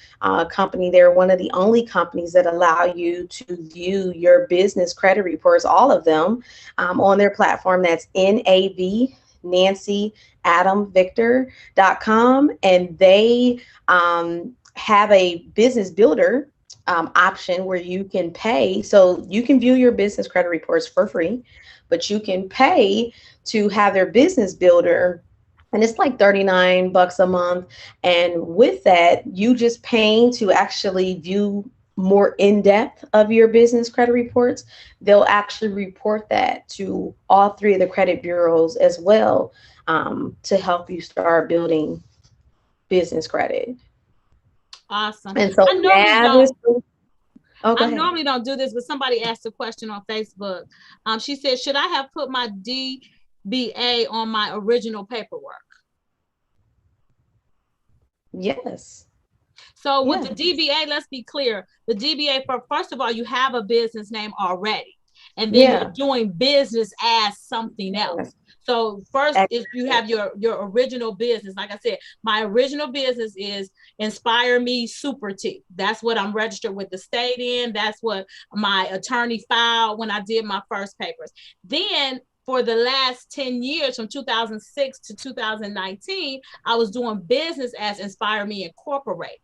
company. They're one of the only companies that allow you to view your business credit reports, all of them, on their platform. That's NAV, Nancy Adam Victor.com, and they have a business builder option where you can pay. So you can view your business credit reports for free, but you can pay to have their business builder, and it's like $39 a month. And with that, you just paying to actually view more in depth of your business credit reports. They'll actually report that to all three of the credit bureaus as well, to help you start building business credit. Awesome. And so I normally NAV is, don't oh, go I ahead. normally don't do this, but somebody asked a question on Facebook. She said, should I have put my DBA on my original paperwork? Yes. So with the Yes. DBA, let's be clear. The DBA, first of all, you have a business name already, and then you're Yeah. doing business as something else. Yes. So first is you Excellent. have your original business. Like I said, my original business is Inspire Me Super T. That's what I'm registered with the state in. That's what my attorney filed when I did my first papers. Then for the last 10 years, from 2006 to 2019, I was doing business as Inspire Me Incorporated.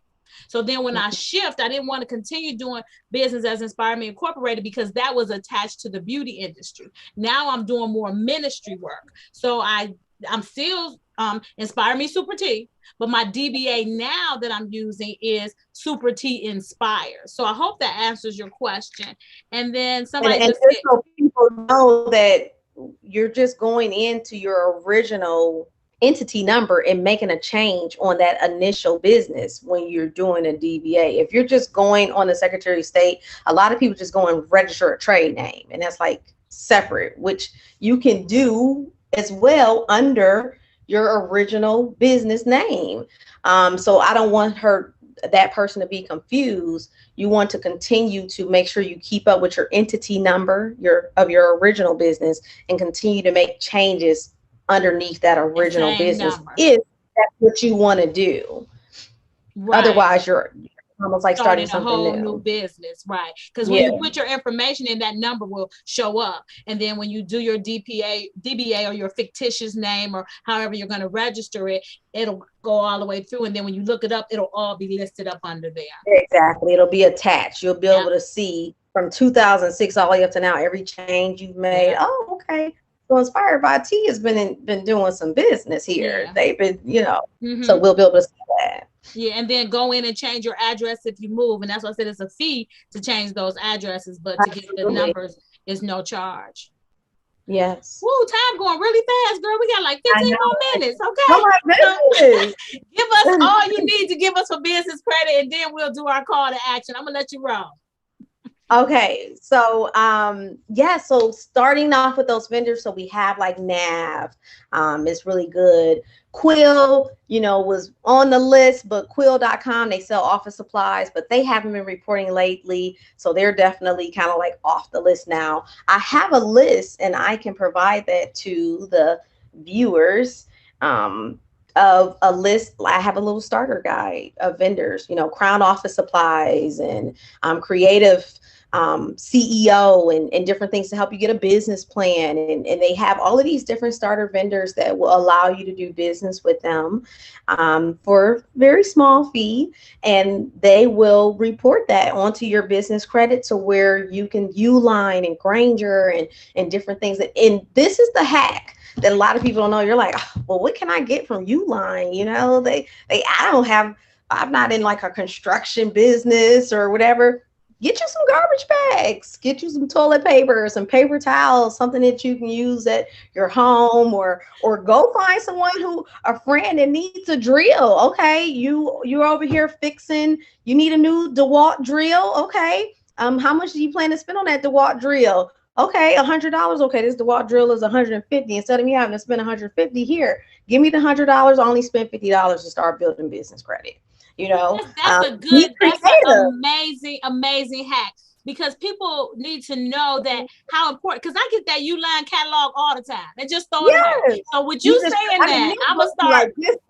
So then when I shift, I didn't want to continue doing business as Inspire Me Incorporated because that was attached to the beauty industry. Now I'm doing more ministry work. So I'm still Inspire Me Super T, but my DBA now that I'm using is Super T Inspire. So I hope that answers your question. And then somebody And just just said, so people know that you're just going into your original entity number and making a change on that initial business when you're doing a DBA. If you're just going on the Secretary of State, a lot of people just go and register a trade name, and that's like separate, which you can do as well under your original business name. So I don't want that person to be confused. You want to continue to make sure you keep up with your entity number of your original business, and continue to make changes underneath that original same business number. if that's what you want to do. Right. Otherwise, you're almost like starting a something whole new. new business, right? Because when you put your information in, that number will show up. And then when you do your DBA or your fictitious name or however you're going to register it, it'll go all the way through. And then when you look it up, it'll all be listed up under there. Exactly. It'll be attached. You'll be able to see from 2006 all the way up to now, every change you've made. Yeah. Oh, okay. So Inspired by T has been doing some business here. Yeah. They've been, so we'll be able to see that. Yeah, and then go in and change your address if you move. And that's why I said it's a fee to change those addresses, but to get the numbers is no charge. Yes. Woo, time going really fast, girl. We got like 15 more minutes, okay? Oh my goodness. So, give us all you need to give us for business credit, and then we'll do our call to action. I'm going to let you roll. Okay, so so starting off with those vendors, so we have like Nav, it's really good. Quill, was on the list, but Quill.com, they sell office supplies, but they haven't been reporting lately, so they're definitely kind of like off the list now. I have a list, and I can provide that to the viewers. Of a list. I have a little starter guide of vendors, Crown Office Supplies and Creative CEO and different things to help you get a business plan. And they have all of these different starter vendors that will allow you to do business with them for very small fee. And they will report that onto your business credit to where you can Uline and Granger and different things. And this is the hack that a lot of people don't know. You're like, oh, well, what can I get from Uline? I'm not in like a construction business or whatever. Get you some garbage bags, get you some toilet paper, some paper towels, something that you can use at your home, or go find a friend that needs a drill. Okay, you're over here fixing, you need a new DeWalt drill. Okay, how much do you plan to spend on that DeWalt drill? Okay, $100. Okay, this DeWalt drill is $150. Instead of me having to spend $150 here, give me the $100. Only spend $50 to start building business credit. That's an amazing hack, because people need to know that how important, because I get that Uline catalog all the time. They just throw it away. So with you saying that, I'm gonna start like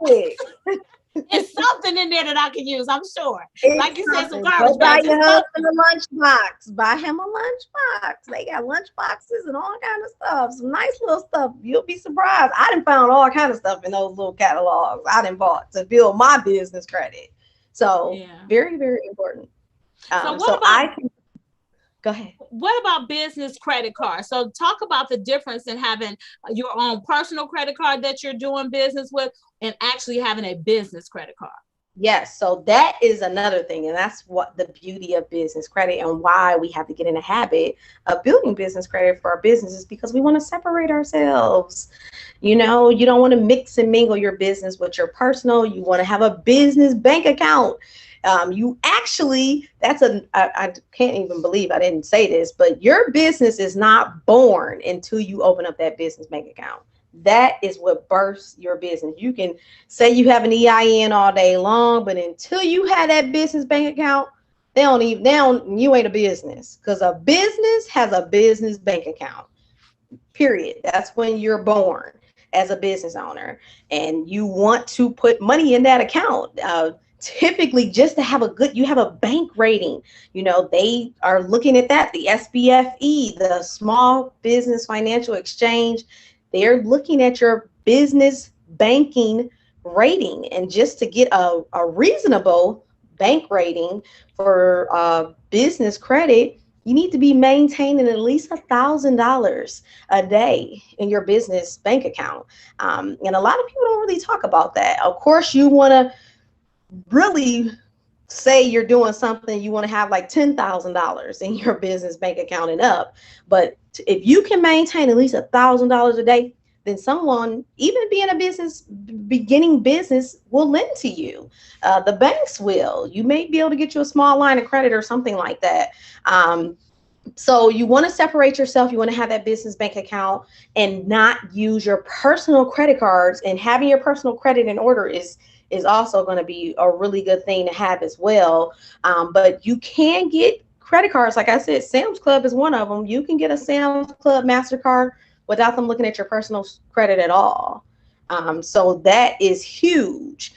it's something in there that I can use, I'm sure. Like you said, some garbage bags. Buy your husband a lunchbox. Buy him a lunchbox. They got lunch boxes and all kind of stuff. Some nice little stuff. You'll be surprised. I done found all kind of stuff in those little catalogs I done bought to build my business credit. So very, very important. Go ahead. What about business credit cards? So talk about the difference in having your own personal credit card that you're doing business with and actually having a business credit card. Yes, so that is another thing, and that's what the beauty of business credit and why we have to get in the habit of building business credit for our businesses, because we want to separate ourselves. You don't want to mix and mingle your business with your personal. You want to have a business bank account. I can't even believe I didn't say this, but your business is not born until you open up that business bank account. That is what births your business. You can say you have an EIN all day long, but until you have that business bank account, you ain't a business, because a business has a business bank account, period. That's when you're born as a business owner, and you want to put money in that account. Typically, just to have you have a bank rating. They are looking at that, the SBFE, the Small Business Financial Exchange. They're looking at your business banking rating, and just to get a reasonable bank rating for business credit, you need to be maintaining at least $1,000 a day in your business bank account. And a lot of people don't really talk about that. Of course, you want to really say you're doing something, you want to have like $10,000 in your business bank account and up. But if you can maintain at least $1,000 a day, then someone, even being beginning business, will lend to you. The banks will. You may be able to get you a small line of credit or something like that. So you want to separate yourself. You want to have that business bank account and not use your personal credit cards. And having your personal credit in order is also going to be a really good thing to have as well. But you can get credit cards. Like I said, Sam's Club is one of them. You can get a Sam's Club MasterCard without them looking at your personal credit at all. So that is huge.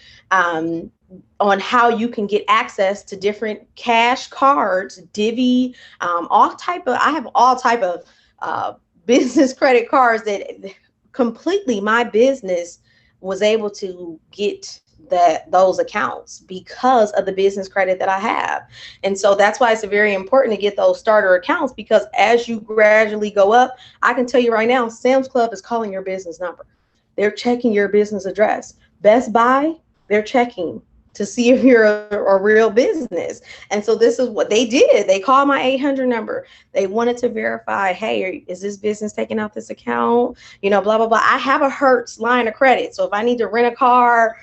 on how you can get access to different cash cards, divvy, I have all type of business credit cards that completely my business was able to get those accounts because of the business credit that I have. And so that's why it's very important to get those starter accounts, because as you gradually go up, I can tell you right now, Sam's Club is calling your business number. They're checking your business address. Best Buy, they're checking to see if you're a real business. And so this is what they did. They called my 800 number. They wanted to verify, hey, is this business taking out this account? You know, blah, blah, blah. I have a Hertz line of credit. So if I need to rent a car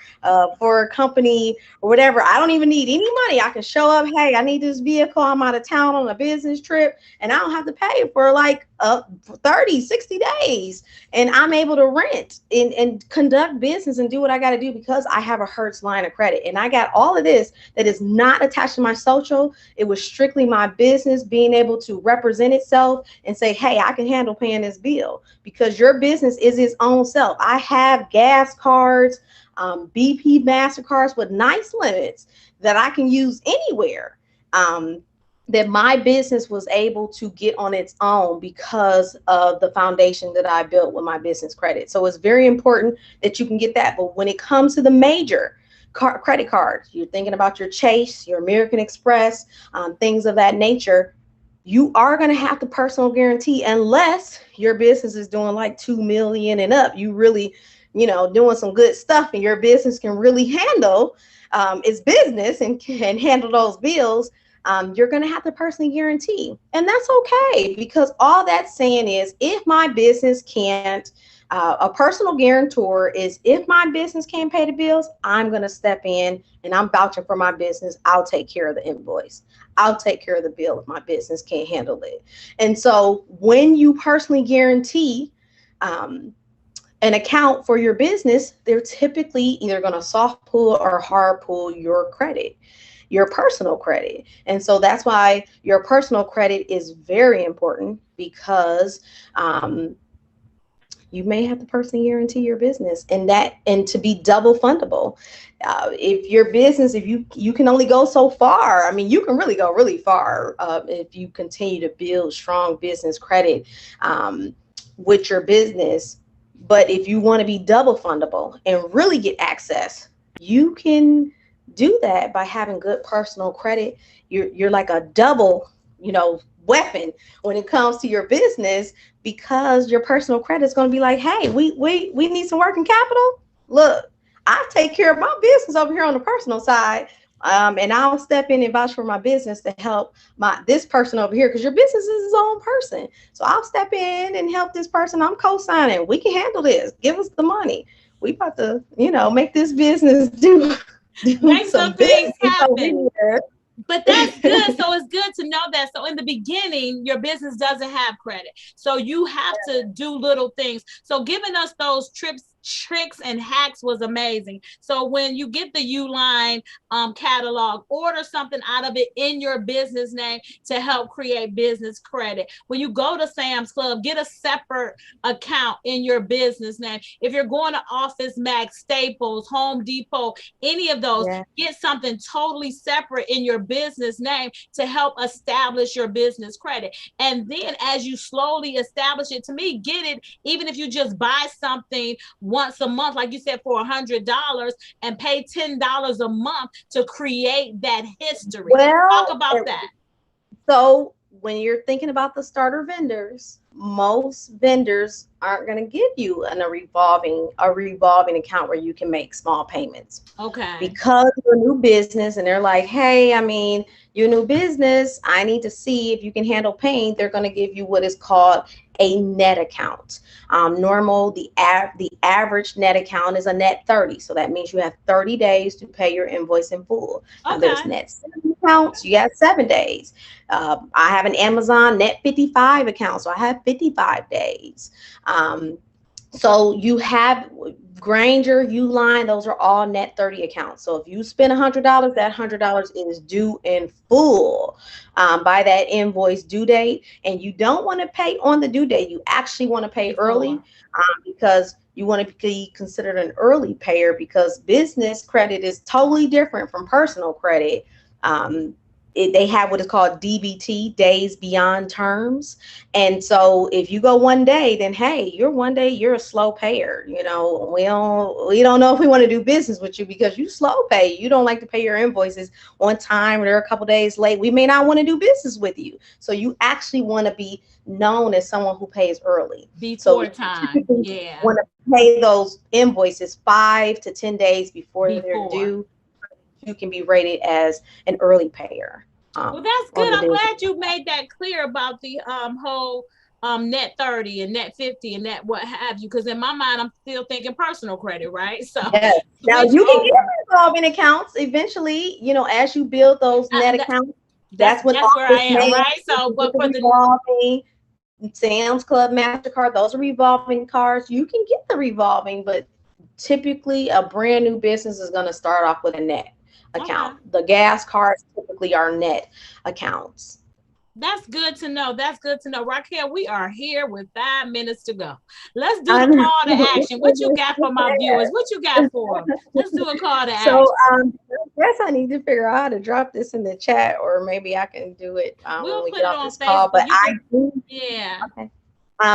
for a company or whatever, I don't even need any money. I can show up, hey, I need this vehicle. I'm out of town on a business trip, and I don't have to pay for like 30, 60 days. And I'm able to rent and conduct business and do what I got to do because I have a Hertz line of credit. And I got all of this that is not attached to my social. It was strictly my business being able to represent itself and say, hey, I can handle paying this bill, because your business is its own self. I have gas cards, BP MasterCards with nice limits that I can use anywhere. That my business was able to get on its own because of the foundation that I built with my business credit. So it's very important that you can get that. But when it comes to the major credit cards, you're thinking about your Chase, your American Express, things of that nature, you are going to have the personal guarantee unless your business is doing like 2 million and up. You really, you know, doing some good stuff, and your business can really handle its business and can handle those bills. You're going to have to personally guarantee. And that's okay, because all that's saying is if my business can't, a personal guarantor is if my business can't pay the bills, I'm going to step in and I'm vouching for my business. I'll take care of the invoice. I'll take care of the bill if my business can't handle it. And so when you personally guarantee an account for your business, they're typically either going to soft pull or hard pull your credit, your personal credit. And so that's why your personal credit is very important, because you may have to personally guarantee your business, and to be double fundable. If your business, if you can only go so far, I mean, you can really go really far if you continue to build strong business credit with your business. But if you want to be double fundable and really get access, you can do that by having good personal credit. You're like a double, weapon when it comes to your business, because your personal credit is going to be like, hey, we need some working capital. Look, I take care of my business over here on the personal side, and I'll step in and vouch for my business to help this person over here, because your business is his own person. So I'll step in and help this person. I'm co-signing. We can handle this. Give us the money. We about to, make this business do make some things happen. But that's good. So it's good to know that. So in the beginning, your business doesn't have credit. So you have to do little things. So giving us those tricks and hacks was amazing. So when you get the Uline catalog, order something out of it in your business name to help create business credit. When you go to Sam's Club, get a separate account in your business name. If you're going to Office Max, Staples, Home Depot, any of those, get something totally separate in your business name to help establish your business credit. And then as you slowly establish it, to me, get it, even if you just buy something once a month, like you said, for $100, and pay $10 a month to create that history. Well, talk about that. So when you're thinking about the starter vendors, most vendors aren't going to give you a revolving account where you can make small payments. Okay. Because you're a new business and they're like, hey, you're a new business, I need to see if you can handle paying. They're going to give you what is called a net account. The average net account is a net 30. So that means you have 30 days to pay your invoice in full. Okay. Now there's net 70 accounts, you got 7 days. I have an Amazon net 55 account, so I have 55 days. So you have Granger, Uline, those are all net 30 accounts. So if you spend $100, that $100 is due in full by that invoice due date. And you don't want to pay on the due date. You actually want to pay early because you want to be considered an early payer because business credit is totally different from personal credit. They have what is called DBT, days beyond terms. And so if you go one day, then hey, you're a slow payer. You know, we don't know if we want to do business with you because you slow pay. You don't like to pay your invoices on time or they're a couple days late. We may not want to do business with you. So you actually want to be known as someone who pays early. Before time. Yeah. Want to pay those invoices 5 to 10 days before they're due. You can be rated as an early payer. Well, that's good. I'm glad you made that clear about the whole net 30 and net 50 and that what have you, because in my mind I'm still thinking personal credit, right? So yes. Now you can get revolving accounts eventually, you know, as you build those net accounts. That's where I am, right? So but for the revolving, Sam's Club, MasterCard, those are revolving cards. You can get the revolving, but typically a brand new business is going to start off with a net account. The gas cards typically are net accounts. That's good to know. That's good to know. Raquel, we are here with 5 minutes to go. Let's do the call to action. What you got for my viewers? What you got for them? Let's do a call to action. So I guess I need to figure out how to drop this in the chat, or maybe I can do it when we get off this call. But yeah. Okay.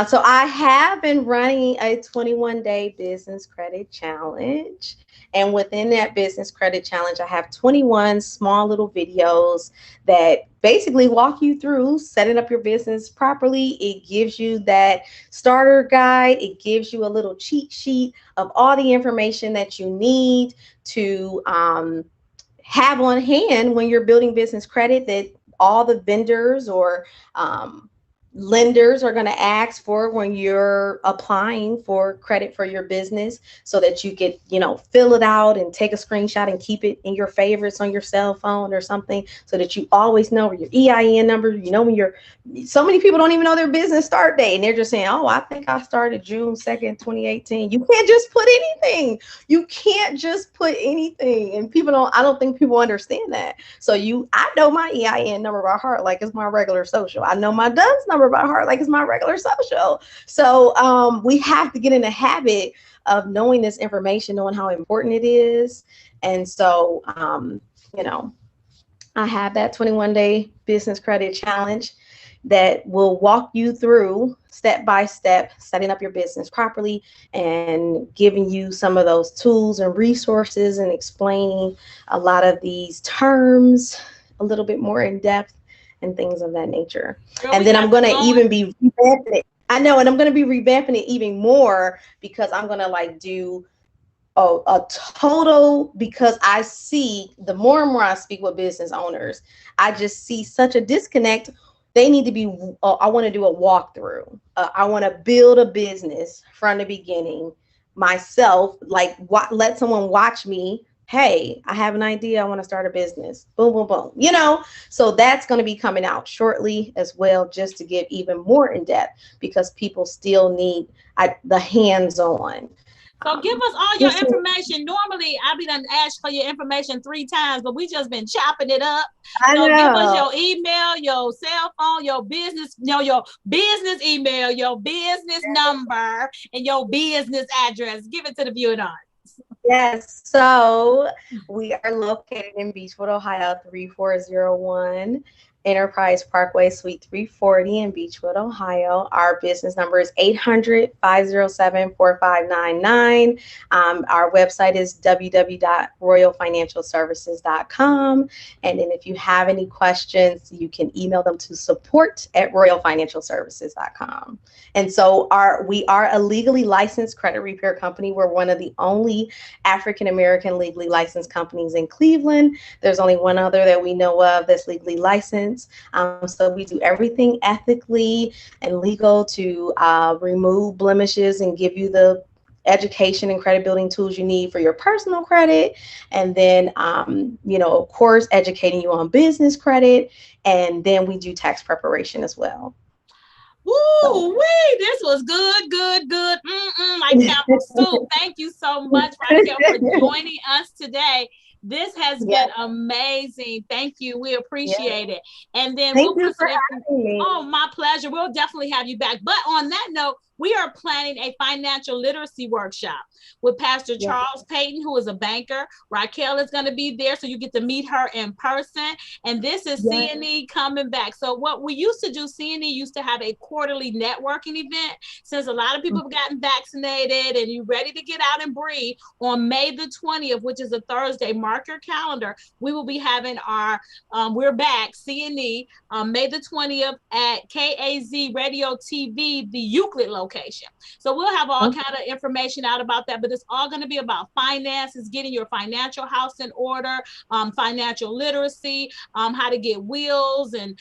So I have been running a 21-day business credit challenge. And within that business credit challenge, I have 21 small little videos that basically walk you through setting up your business properly. It gives you that starter guide. It gives you a little cheat sheet of all the information that you need to have on hand when you're building business credit, that all the vendors or lenders are going to ask for when you're applying for credit for your business, so that you could, you know, fill it out and take a screenshot and keep it in your favorites on your cell phone or something, so that you always know your EIN number. You know, when so many people don't even know their business start date, and they're just saying, oh, I think I started June 2nd, 2018. You can't just put anything. You can't just put anything. And I don't think people understand that. So I know my EIN number by heart like it's my regular social. I know my DUNS number by heart like it's my regular social. So we have to get in the habit of knowing this information, knowing how important it is. And so you know, I have that 21-day business credit challenge that will walk you through step by step setting up your business properly and giving you some of those tools and resources and explaining a lot of these terms a little bit more in depth and things of that nature. And then I'm going to even be revamping it. I know, and I'm going to be revamping it even more, because I'm going to do a total, because I see the more and more I speak with business owners, I just see such a disconnect. They need to be, I want to do a walkthrough. I want to build a business from the beginning myself, let someone watch me. Hey, I have an idea. I want to start a business. Boom, boom, boom. You know, so that's going to be coming out shortly as well, just to give even more in depth, because people still need the hands-on. So give us all your information. Normally, I be done asked for your information 3 times, but we just been chopping it up. So give us your email, your cell phone, your business, your business email, your business number, and your business address. Give it to the viewing audience. Yes, so we are located in Beechwood, Ohio, 3401 Enterprise Parkway, Suite 340 in Beechwood, Ohio. Our business number is 800-507-4599. Our website is www.royalfinancialservices.com. And then if you have any questions, you can email them to support@royalfinancialservices.com. And so we are a legally licensed credit repair company. We're one of the only African-American legally licensed companies in Cleveland. There's only one other that we know of that's legally licensed. So we do everything ethically and legal to remove blemishes and give you the education and credit building tools you need for your personal credit. And then, of course, educating you on business credit. And then we do tax preparation as well. Woo wee! This was good. Like Campbell soup. Thank you so much, Raquel, for joining us today. This has been amazing. Thank you. We appreciate it. And then Thank you for having me. Oh, my pleasure. We'll definitely have you back. But on that note, we are planning a financial literacy workshop with Pastor Charles Payton, who is a banker. Raquel is going to be there, so you get to meet her in person. And this is CNE coming back. So what we used to do, CNE used to have a quarterly networking event. Since a lot of people have gotten vaccinated and you're ready to get out and breathe, on May the 20th, which is a Thursday, mark your calendar, we will be having our, we're back, CNE, May the 20th at KAZ Radio TV, the Euclid location. So we'll have all kind of information out about that, but it's all going to be about finances, getting your financial house in order, financial literacy, how to get wills and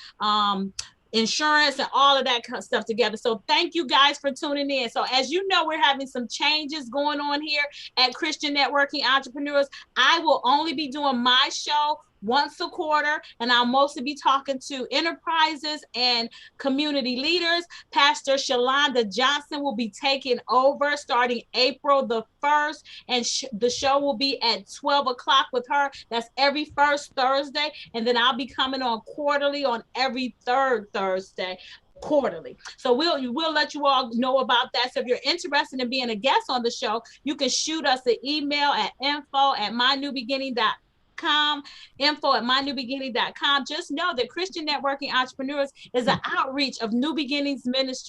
insurance and all of that kind of stuff together. So thank you guys for tuning in. So as you know, we're having some changes going on here at Christian Networking Entrepreneurs. I will only be doing my show once a quarter, and I'll mostly be talking to enterprises and community leaders. Pastor Shalonda Johnson will be taking over starting April the 1st, and the show will be at 12 o'clock with her. That's every first Thursday, and then I'll be coming on quarterly on every third Thursday. Quarterly. So we'll let you all know about that. So if you're interested in being a guest on the show, you can shoot us an email at info@mynewbeginning.com. Just know that Christian Networking Entrepreneurs is an outreach of New Beginnings Ministries.